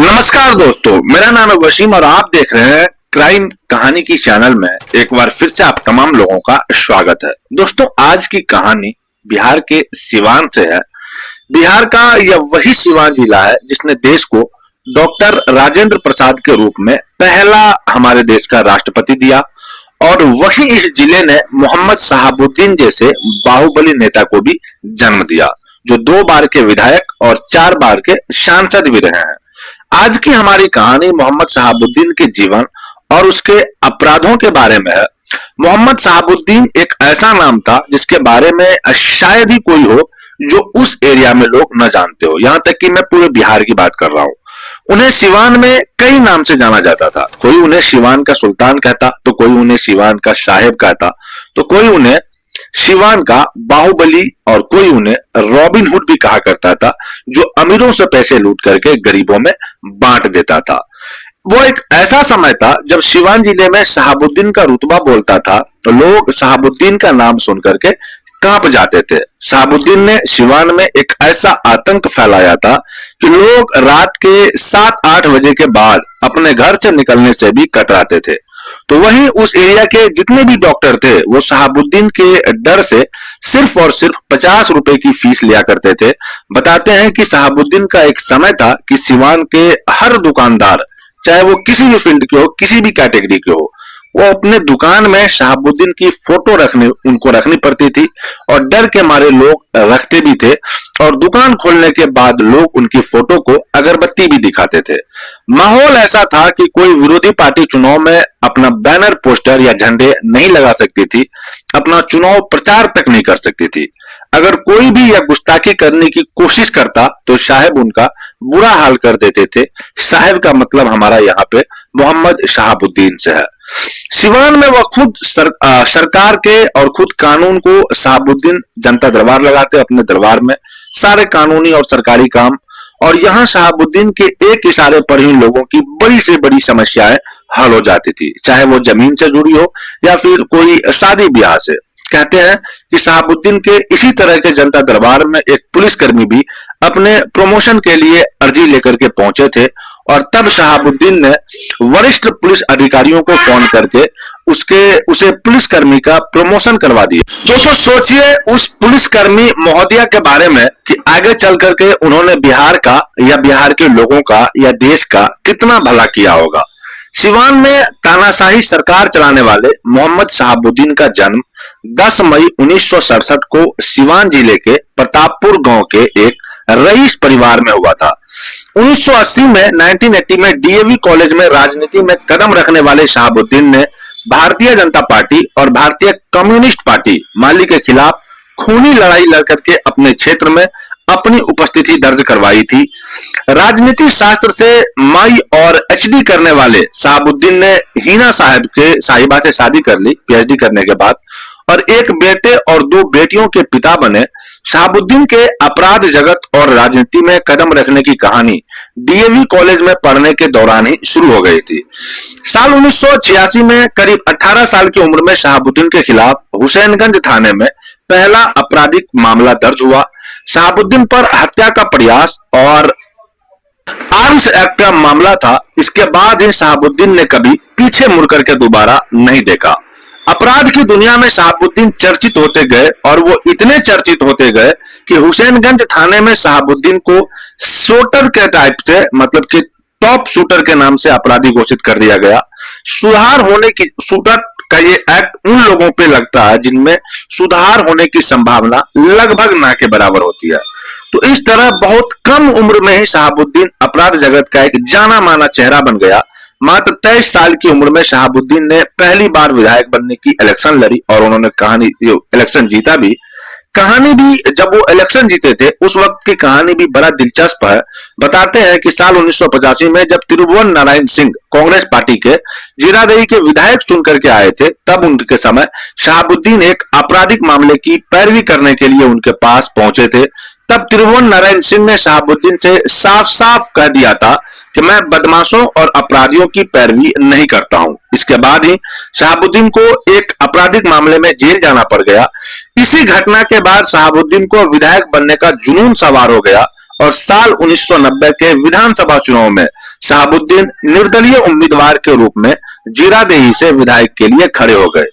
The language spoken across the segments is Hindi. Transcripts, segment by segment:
नमस्कार दोस्तों, मेरा नाम है वसीम और आप देख रहे हैं क्राइम कहानी की चैनल में। एक बार फिर से आप तमाम लोगों का स्वागत है। दोस्तों, आज की कहानी बिहार के सिवान से है। बिहार का यह वही सिवान जिला है जिसने देश को डॉक्टर राजेंद्र प्रसाद के रूप में पहला हमारे देश का राष्ट्रपति दिया और वही इस जिले ने मोहम्मद शहाबुद्दीन जैसे बाहुबली नेता को भी जन्म दिया, जो 2 बार के विधायक और 4 बार के सांसद भी रहे हैं। आज की हमारी कहानी मोहम्मद शहाबुद्दीन के जीवन और उसके अपराधों के बारे में है। मोहम्मद शहाबुद्दीन एक ऐसा नाम था जिसके बारे में शायद ही कोई हो जो उस एरिया में लोग न जानते हो। यहां तक कि मैं पूरे बिहार की बात कर रहा हूं। उन्हें सिवान में कई नाम से जाना जाता था। कोई उन्हें सिवान का सुल्तान कहता, तो कोई उन्हें सिवान का साहेब कहता, तो कोई उन्हें सिवान का बाहुबली और कोई उन्हें रॉबिन हुड भी कहा करता था, जो अमीरों से पैसे लूट करके गरीबों में बांट देता था। वो एक ऐसा समय था जब सिवान जिले में शहाबुद्दीन का रुतबा बोलता था तो लोग शहाबुद्दीन का नाम सुन करके कांप जाते थे। शहाबुद्दीन ने सिवान में एक ऐसा आतंक फैलाया था कि लोग रात के 7-8 बजे के बाद अपने घर से निकलने से भी कतराते थे। तो वहीं उस एरिया के जितने भी डॉक्टर थे वो शहाबुद्दीन के डर से सिर्फ और सिर्फ 50 रुपए की फीस लिया करते थे। बताते हैं कि शहाबुद्दीन का एक समय था कि सिवान के हर दुकानदार, चाहे वो किसी भी फील्ड के हो, किसी भी कैटेगरी के हो, वो अपने दुकान में शहाबुद्दीन की फोटो उनको रखनी पड़ती थी और डर के मारे लोग रखते भी थे और दुकान खोलने के बाद लोग उनकी फोटो को अगरबत्ती भी दिखाते थे। माहौल ऐसा था कि कोई विरोधी पार्टी चुनाव में अपना बैनर, पोस्टर या झंडे नहीं लगा सकती थी, अपना चुनाव प्रचार तक नहीं कर सकती थी। अगर कोई भी यह गुस्ताखी करने की कोशिश करता तो साहेब उनका बुरा हाल कर देते थे। साहेब का मतलब हमारा यहाँ पे मोहम्मद शहाबुद्दीन से है। सिवान में वह खुद सरकार के और खुद कानून को शहाबुद्दीन जनता दरबार लगाते अपने दरबार में, सारे कानूनी और सरकारी काम। और यहाँ शहाबुद्दीन के एक इशारे पर ही लोगों की बड़ी से बड़ी समस्याएं हल हो जाती थी, चाहे वो जमीन से जुड़ी हो या फिर कोई शादी ब्याह से। कहते हैं कि शहाबुद्दीन के इसी तरह के जनता दरबार में एक पुलिसकर्मी भी अपने प्रमोशन के लिए अर्जी लेकर के पहुंचे थे और तब शहाबुद्दीन ने वरिष्ठ पुलिस अधिकारियों को फोन करके उसे पुलिसकर्मी का प्रमोशन करवा दिया। दोस्तों, सोचिए उस पुलिसकर्मी महोदया के बारे में कि आगे चल करके उन्होंने बिहार का या बिहार के लोगों का या देश का कितना भला किया होगा। सिवान में तानाशाही सरकार चलाने वाले मोहम्मद शहाबुद्दीन का जन्म 10 मई 1967 को सिवान जिले के प्रतापपुर गांव के एक रईस परिवार में हुआ था। 1980 में डीएवी कॉलेज में राजनीति में कदम रखने वाले शहाबुद्दीन ने भारतीय जनता पार्टी और भारतीय कम्युनिस्ट पार्टी माली के खिलाफ खूनी लड़ाई लड़कर के अपने क्षेत्र में अपनी उपस्थिति दर्ज करवाई थी। राजनीति शास्त्र से माई और एचडी करने वाले शहाबुद्दीन ने हिना साहिबा से शादी कर ली पीएचडी करने के बाद और एक बेटे और 2 बेटियों के पिता बने। शहाबुद्दीन के अपराध जगत और राजनीति में कदम रखने की कहानी डीएवी कॉलेज में पढ़ने के दौरान ही शुरू हो गई थी। साल 1986 में करीब 18 साल की उम्र में शहाबुद्दीन के खिलाफ हुसैनगंज थाने में पहला आपराधिक मामला दर्ज हुआ। शहाबुद्दीन पर हत्या का प्रयास और आर्म्स एक्ट का मामला था। इसके बाद ही शहाबुद्दीन ने कभी पीछे मुड़कर के दोबारा नहीं देखा। अपराध की दुनिया में शहाबुद्दीन चर्चित होते गए और वो इतने चर्चित होते गए कि हुसैनगंज थाने में शहाबुद्दीन को शूटर के टाइप से, मतलब कि टॉप शूटर के नाम से अपराधी घोषित कर दिया गया। शूटर का ये एक्ट उन लोगों पे लगता है जिनमें सुधार होने की संभावना लगभग ना के बराबर होती है। तो इस तरह बहुत कम उम्र में ही शहाबुद्दीन अपराध जगत का एक जाना माना चेहरा बन गया। मात्र 23 साल की उम्र में शहाबुद्दीन ने पहली बार विधायक बनने की इलेक्शन लड़ी और उन्होंने इलेक्शन जीता भी। कहानी भी, जब वो इलेक्शन जीते थे उस वक्त की कहानी भी बड़ा दिलचस्प है। बताते हैं कि साल 1985 में जब त्रिभुवन नारायण सिंह कांग्रेस पार्टी के जीरादेई के विधायक चुन करके आए थे, तब उनके समय शहाबुद्दीन एक आपराधिक मामले की पैरवी करने के लिए उनके पास पहुंचे थे। तब त्रिभुवन नारायण सिंह ने शहाबुद्दीन से साफ साफ कह दिया था कि मैं बदमाशों और अपराधियों की पैरवी नहीं करता हूं। इसके बाद ही शहाबुद्दीन को एक आपराधिक मामले में जेल जाना पड़ गया। इसी घटना के बाद शहाबुद्दीन को विधायक बनने का जुनून सवार हो गया और साल 1990 के विधानसभा चुनाव में शहाबुद्दीन निर्दलीय उम्मीदवार के रूप में जीरादेही से विधायक के लिए खड़े हो गए।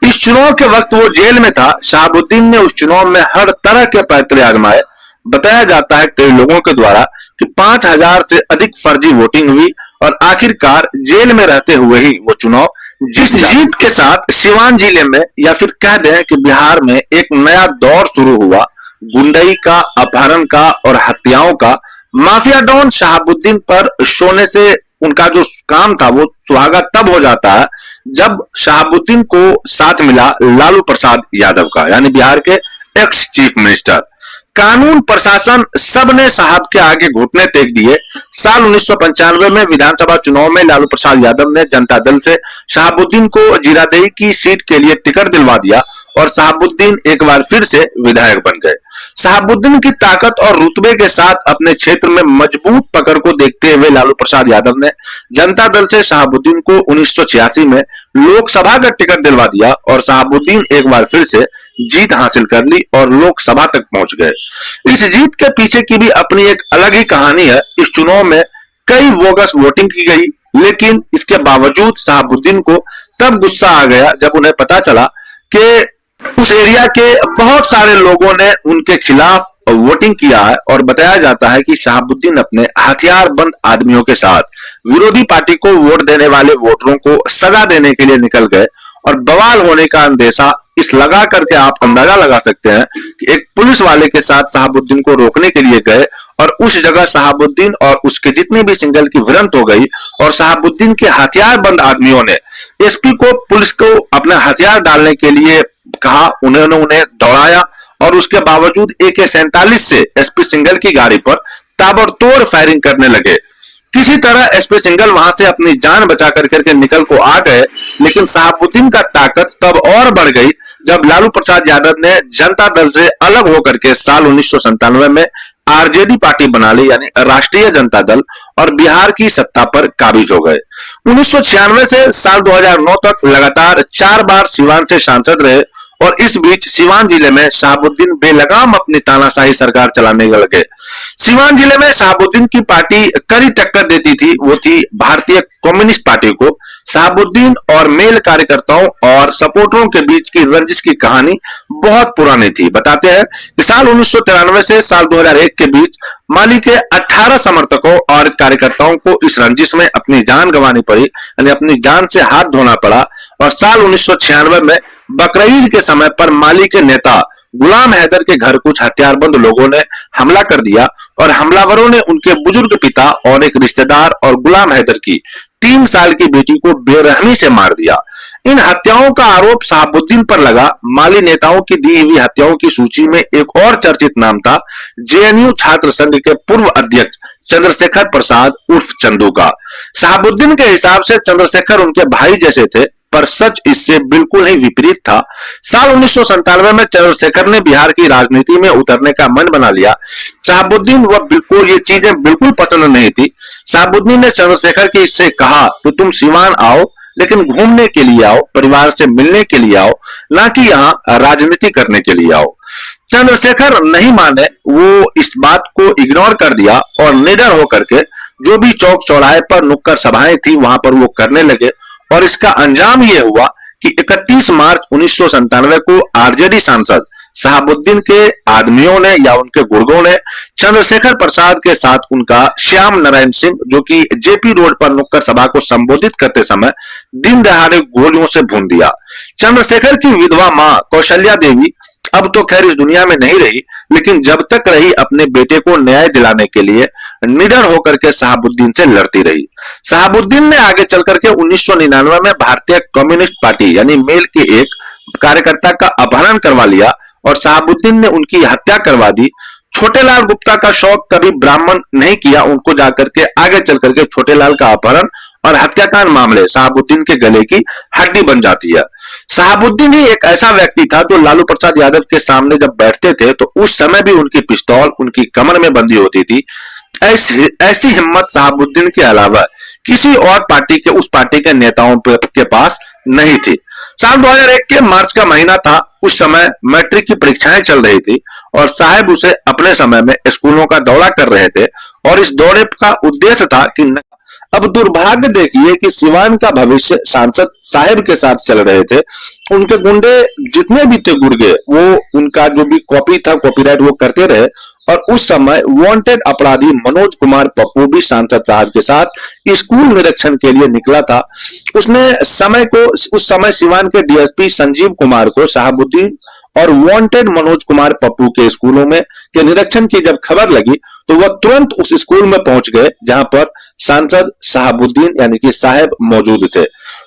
इस चुनाव के वक्त वो जेल में था। शहाबुद्दीन ने उस चुनाव में हर तरह के पैतरे आजमाए। बताया जाता है कई लोगों के द्वारा कि 5000 से अधिक फर्जी वोटिंग हुई और आखिरकार जेल में रहते हुए ही वो चुनाव जीत के साथ सिवान जिले में, या फिर कह दें कि बिहार में, एक नया दौर शुरू हुआ गुंडई का, अपहरण का और हत्याओं का। माफिया डॉन शहाबुद्दीन पर सोने से उनका जो काम था वो सुहागा तब हो जाता है जब शहाबुद्दीन को साथ मिला लालू प्रसाद यादव का, यानी बिहार के एक्स चीफ मिनिस्टर। कानून प्रशासन सब ने साहब के आगे घुटने टेक दिए। साल 1995 में विधानसभा चुनाव में लालू प्रसाद यादव ने जनता दल से शहाबुद्दीन को जीरादेही की सीट के लिए टिकट दिलवा दिया और शहाबुद्दीन एक बार फिर से विधायक बन गए। शहाबुद्दीन की ताकत और रुतबे के साथ अपने क्षेत्र में मजबूत पकड़ को देखते हुए लालू प्रसाद यादव ने जनता दल से शहाबुद्दीन को 1986 में लोकसभा का टिकट दिलवा दिया और शहाबुद्दीन एक बार फिर से जीत हासिल कर ली और लोकसभा तक पहुंच गए। इस जीत के पीछे की भी अपनी एक अलग ही कहानी है। इस चुनाव में कई बोगस वोटिंग की गई, लेकिन इसके बावजूद शहाबुद्दीन को तब गुस्सा आ गया जब उन्हें पता चला कि उस एरिया के बहुत सारे लोगों ने उनके खिलाफ वोटिंग किया है। और बताया जाता है कि शहाबुद्दीन अपने हथियारबंद आदमियों के साथ विरोधी पार्टी को वोट देने वाले वोटरों को सजा देने के लिए निकल गए और बवाल होने का अंदेशा इस लगा करके आप अंदाजा लगा सकते हैं कि एक पुलिस वाले के साथ शहाबुद्दीन को रोकने के लिए गए और उस जगह शहाबुद्दीन और उसके जितने भी सिंगल की भिड़ंत हो गई और शहाबुद्दीन के हथियारबंद आदमियों ने एसपी को, पुलिस को अपना हथियार डालने के लिए कहा। उन्होंने उन्हें दौड़ाया और उसके बावजूद AK-47 से एसपी सिंगल की गाड़ी पर ताबड़तोड़ फायरिंग करने लगे। किसी तरह एसपी सिंगल वहां से अपनी जान बचा करके निकल को आ गए, लेकिन शहाबुद्दीन का ताकत तब और बढ़ गई जब लालू प्रसाद यादव ने जनता दल से अलग होकर के साल 1997 में आरजेडी पार्टी बना ली, यानी राष्ट्रीय जनता दल, और बिहार की सत्ता पर काबिज हो गए। 1996 से साल 2009 तक लगातार 4 बार सिवान से सांसद रहे और इस बीच सिवान जिले में शहाबुद्दीन बेलगाम अपनी तानाशाही सरकार चलाने लगे। सिवान जिले में शहाबुद्दीन की पार्टी कड़ी टक्कर देती थी, वो थी भारतीय कम्युनिस्ट पार्टी को। शहाबुद्दीन और मेल कार्यकर्ताओं और सपोर्टरों के बीच की रंजिश की कहानी बहुत पुरानी थी। बताते हैं कि साल 1993 से साल 2001 के बीच माली के 18 समर्थकों और कार्यकर्ताओं को इस रंजिश में अपनी जान गंवानी पड़ी, यानी अपनी जान से हाथ धोना पड़ा। और साल 1996 में बकरीद के समय पर माली के नेता गुलाम हैदर के घर कुछ हथियारबंद लोगों ने हमला कर दिया और हमलावरों ने उनके बुजुर्ग पिता और एक रिश्तेदार और गुलाम हैदर की 3 साल की बेटी को बेरहमी से मार दिया। इन हत्याओं का आरोप शहाबुद्दीन पर लगा। माली नेताओं की दी हुई हत्याओं की सूची में एक और चर्चित नाम था जेएनयू छात्र संघ के पूर्व अध्यक्ष चंद्रशेखर प्रसाद उर्फ चंदू का। शहाबुद्दीन के हिसाब से चंद्रशेखर उनके भाई जैसे थे, पर सच इससे बिल्कुल ही विपरीत था। साल 1997 में चंद्रशेखर ने बिहार की राजनीति में उतरने का मन बना लिया। शहाबुद्दीन वह बिल्कुल ये चीजें बिल्कुल पसंद नहीं थी। शहाबुद्दीन ने चंद्रशेखर की इससे कहा कि तुम सिवान आओ, लेकिन घूमने के लिए आओ, परिवार से मिलने के लिए आओ, ना कि यहाँ राजनीति करने के लिए आओ। चंद्रशेखर नहीं माने, वो इस बात को इग्नोर कर दिया और निडर होकर के जो भी चौक चौराहे पर नुक्कड़ सभाएं थी वहां पर वो करने लगे। और इसका अंजाम यह हुआ कि 31 मार्च 1997 को आरजेडी सांसद शहाबुद्दीन के आदमियों ने या उनके गुर्गों ने चंद्रशेखर प्रसाद के साथ उनका श्याम नारायण सिंह, जो कि जेपी रोड पर नुक्कड़ सभा को संबोधित करते समय दिन दहाड़े गोलियों से भून दिया। चंद्रशेखर की विधवा मां कौशल्या देवी अब तो खैर इस दुनिया में नहीं रही, लेकिन जब तक रही अपने बेटे को न्याय दिलाने के लिए निडर होकर के शहाबुद्दीन से लड़ती रही। शहाबुद्दीन ने आगे चल करके 1999 में भारतीय कम्युनिस्ट पार्टी यानी मेल के एक कार्यकर्ता का अपहरण करवा लिया और शहाबुद्दीन ने उनकी हत्या करवा दी। छोटेलाल गुप्ता का शौक कभी ब्राह्मण नहीं किया, उनको जाकर के आगे चल करके छोटेलाल का अपहरण और हत्याकांड मामले शहाबुद्दीन के गले की हड्डी बन जाती है। शहाबुद्दीन ही एक ऐसा व्यक्ति था जो लालू प्रसाद यादव के सामने जब बैठते थे तो उस समय भी उनकी पिस्तौल उनकी कमर में बंदी होती थी। ऐसी हिम्मत शहाबुद्दीन के अलावा किसी और पार्टी के उस पार्टी के नेताओं के पास नहीं थी। साल 2001 के मार्च का महीना था। उस समय मैट्रिक की परीक्षाएं चल रही थी और साहब उसे अपने समय में स्कूलों का दौरा कर रहे थे और इस दौरे का उद्देश्य था कि अब दुर्भाग्य देखिए कि सिवान का भविष्य सांसद साहब के साथ चल रहे थे। उनके गुंडे जितने भी थे गुर्गे, वो उनका जो भी कॉपी था, कॉपीराइट वो करते रहे। और उस समय वांटेड अपराधी मनोज कुमार पप्पू भी सांसद साहब के साथ स्कूल निरीक्षण के लिए निकला था। उसने उस समय सिवान के डीएसपी संजीव कुमार को शहाबुद्दीन और वांटेड मनोज कुमार पप्पू के स्कूलों में के निरीक्षण की जब खबर लगी तो वह तुरंत उस स्कूल में पहुंच गए जहां पर सांसद शहाबुद्दीन यानी कि साहब मौजूद थे।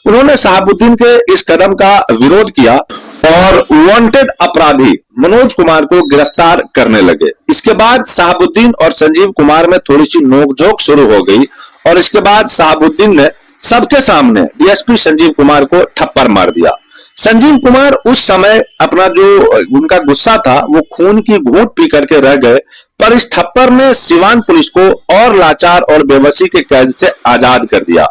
उन्होंने शहाबुद्दीन के इस कदम का विरोध किया और वांटेड अपराधी मनोज कुमार को गिरफ्तार करने लगे। इसके बाद शहाबुद्दीन और संजीव कुमार में थोड़ी सी नोकझोंक शुरू हो गई और इसके बाद शहाबुद्दीन ने सबके सामने डीएसपी संजीव कुमार को थप्पड़ मार दिया। संजीव कुमार उस समय अपना जो उनका गुस्सा था वो खून की घूंट पी करके रह गए, पर इस थप्पड़ ने सिवान पुलिस को और लाचार और बेबसी के कैद से आजाद कर दिया।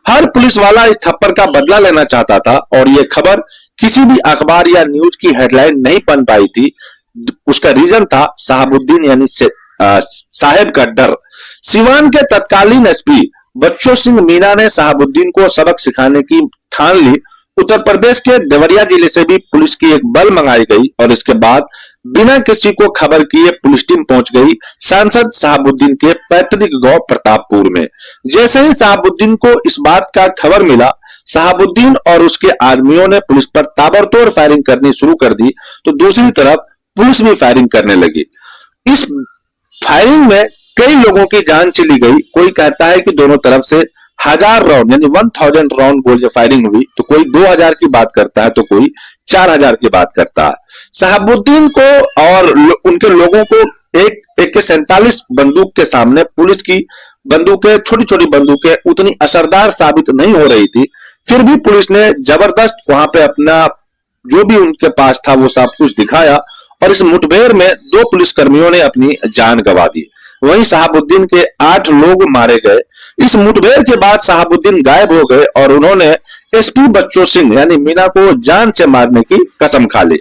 हर पुलिस वाला इस थप्पड़ का बदला लेना चाहता था और ये खबर किसी भी अखबार या न्यूज की हेडलाइन नहीं बन पाई थी। उसका रीजन था शहाबुद्दीन यानी साहब का डर। सिवान के तत्कालीन एसपी बच्चू सिंह मीना ने शहाबुद्दीन को सबक सिखाने की ठान ली। उत्तर प्रदेश के देवरिया जिले से भी पुलिस की एक बल मंगाई गई और इसके बाद बिना किसी को खबर किए पुलिस टीम पहुंच गई सांसद शहाबुद्दीन के पैतृक गांव प्रतापपुर में। जैसे ही शहाबुद्दीन को इस बात का खबर मिला, शहाबुद्दीन और उसके आदमियों ने पुलिस पर ताबड़तोड़ फायरिंग करनी शुरू कर दी, तो दूसरी तरफ पुलिस भी फायरिंग करने लगी। इस फायरिंग में कई लोगों की जान चली गई। कोई कहता है कि दोनों तरफ से 1000 राउंड यानी 1000 राउंड गोली फायरिंग हुई, तो कोई 2000 की बात करता है तो कोई 4000 की बात करता है। शहाबुद्दीन को और उनके लोगों को एक AK-47 बंदूक के सामने पुलिस की बंदूकें, छोटी छोटी बंदूकें उतनी असरदार साबित नहीं हो रही थी। फिर भी पुलिस ने जबरदस्त वहां पे अपना जो भी उनके पास था वो सब कुछ दिखाया और इस मुठभेड़ में 2 पुलिसकर्मियों ने अपनी जान गंवा दी। वहीं शहाबुद्दीन के 8 लोग मारे गए। इस मुठभेड़ के बाद शहाबुद्दीन गायब हो गए और उन्होंने एसपी बच्चू सिंह यानी मीना को जान से मारने की कसम खा ली।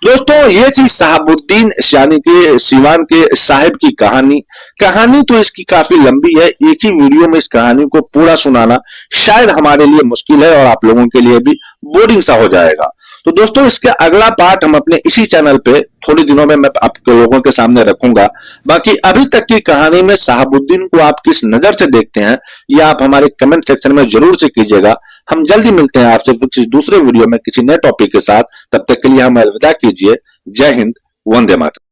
दोस्तों, ये थी शहाबुद्दीन यानी कि सिवान के साहब की कहानी तो इसकी काफी लंबी है। एक ही वीडियो में इस कहानी को पूरा सुनाना शायद हमारे लिए मुश्किल है और आप लोगों के लिए भी बोरिंग सा हो जाएगा। तो दोस्तों, इसका अगला पार्ट हम अपने इसी चैनल पे थोड़ी दिनों में मैं आप लोगों के सामने रखूंगा। बाकी अभी तक की कहानी में शहाबुद्दीन को आप किस नजर से देखते हैं, ये आप हमारे कमेंट सेक्शन में जरूर से कीजिएगा। हम जल्दी मिलते हैं आपसे किसी दूसरे वीडियो में किसी नए टॉपिक के साथ। तब तक के लिए हमें अलविदा कीजिए। जय हिंद, वंदे मातरम।